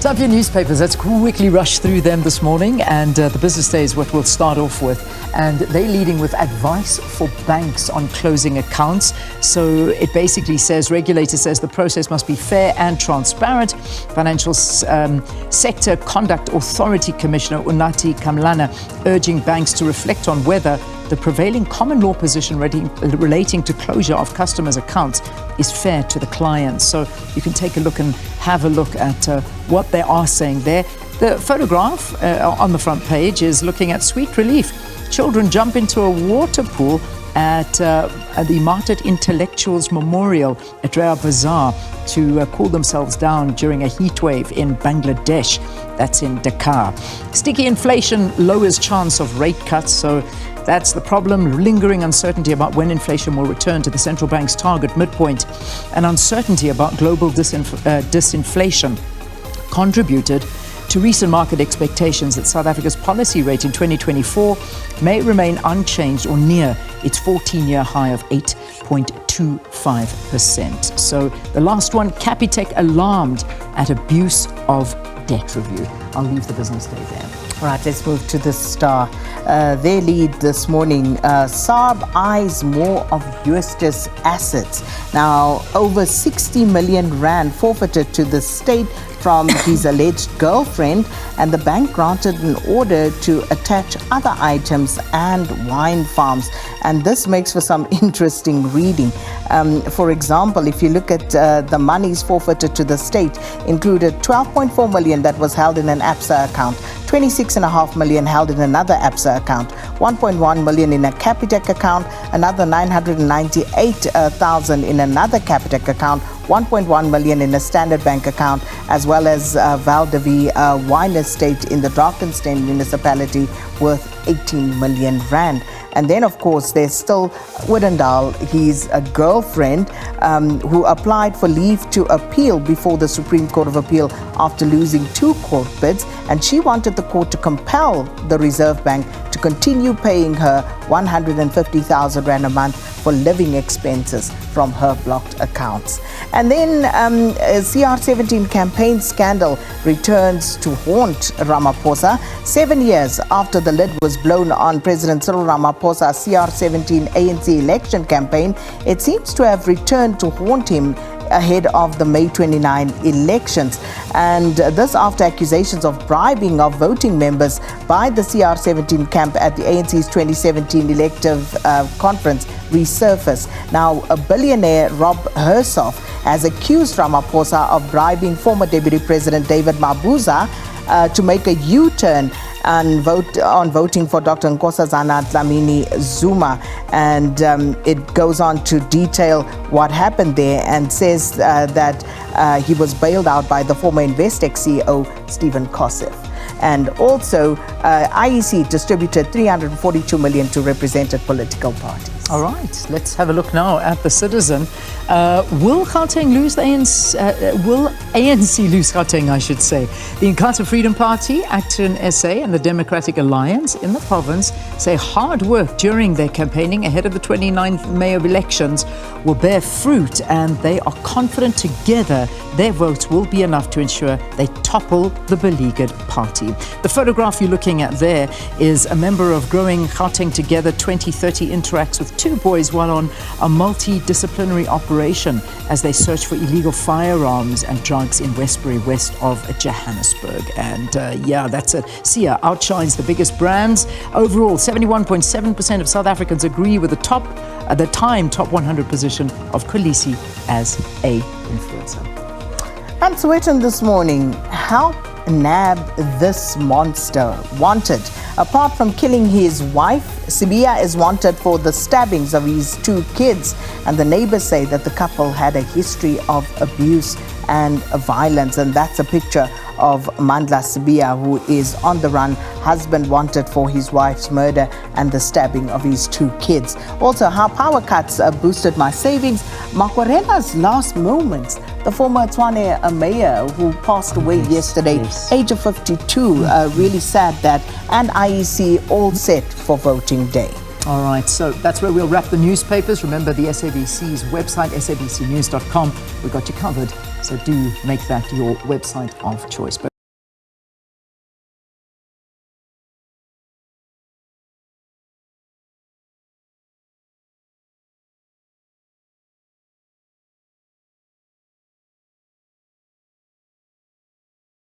Time for your newspapers. Let's quickly rush through them this morning. And the business day is what we'll start off with. And they're leading with advice for banks on closing accounts. So it basically says, regulator says the process must be fair and transparent. Financial Sector Conduct Authority Commissioner Unathi Kamlana urging banks to reflect on whether the prevailing common law position relating to closure of customers' accounts is fair to the clients. So you can take a look and have a look at what they are saying there. The photograph on the front page is looking at sweet relief. Children jump into a water pool at the Martyred Intellectuals Memorial at Raya Bazaar to cool themselves down during a heat wave in Bangladesh. That's in Dhaka. Sticky inflation lowers chance of rate cuts. So that's the problem. Lingering uncertainty about when inflation will return to the central bank's target midpoint and uncertainty about global disinflation contributed to recent market expectations that South Africa's policy rate in 2024 may remain unchanged or near its 14-year high of 8.25%. So the last one, Capitec alarmed at abuse of debt review. I'll leave the business day there. All right, let's move to the Star. Their lead this morning, SARB eyes more of Eustace assets. Now, over 60 million rand forfeited to the state from his alleged girlfriend, and the bank granted an order to attach other items and wine farms. And this makes for some interesting reading. For example, if you look at the monies forfeited to the state, included 12.4 million that was held in an ABSA account, 26.5 million held in another ABSA account, 1.1 million in a Capitec account, another 998,000 in another Capitec account, 1.1 million in a Standard Bank account, as well as Valdevi wine estate in the Drakensberg municipality worth 18 million rand. And then, of course, there's still Woodendal, his girlfriend, who applied for leave to appeal before the Supreme Court of Appeal after losing 2 court bids. And she wanted the court to compel the Reserve Bank to continue paying her 150,000 rand a month for living expenses from her blocked accounts. And then CR17 campaign scandal returns to haunt Ramaphosa. 7 years after the lid was blown on President Cyril Ramaphosa's CR17 ANC election campaign, it seems to have returned to haunt him ahead of the May 29 elections. And this after accusations of bribing of voting members by the CR17 camp at the ANC's 2017 elective conference resurfaced. Now, a billionaire, Rob Hersoff, has accused Ramaphosa of bribing former Deputy President David Mabuza to make a U-turn and voting for Dr. Nkosazana Dlamini Zuma. And it goes on to detail what happened there and says that he was bailed out by the former Investec CEO, Stephen Kosef. And also, IEC distributed 342 million to represented political parties. All right, let's have a look now at the Citizen. Will Gauteng lose the ANC? Will ANC lose Gauteng, I should say? The Inkatha Freedom Party, Action SA, and the Democratic Alliance in the province say hard work during their campaigning ahead of the 29th May elections will bear fruit, and they are confident together their votes will be enough to ensure they topple the beleaguered party. The photograph you're looking at there is a member of Growing Gauteng Together 2030 interacts with 2 boys while on a multidisciplinary operation as they search for illegal firearms and drugs in Westbury, west of Johannesburg. And that's it. Sia outshines the biggest brands. Overall, 71.7% of South Africans agree with the top 100 position of Khaleesi as a influencer. And Sowetan this morning, help nab this monster. Wanted. Apart from killing his wife, Sibiya is wanted for the stabbings of his 2 kids. And the neighbors say that the couple had a history of abuse and violence. And that's a picture of Mandla Sibiya, who is on the run, husband wanted for his wife's murder and the stabbing of his 2 kids. Also, how power cuts boosted my savings. Makwarena's last moments. The former Tshwane mayor who passed away yesterday, age of 52. Really sad that. And IEC all set for voting day. All right, so that's where we'll wrap the newspapers. Remember the SABC's website, sabcnews.com. We've got you covered, so do make that your website of choice.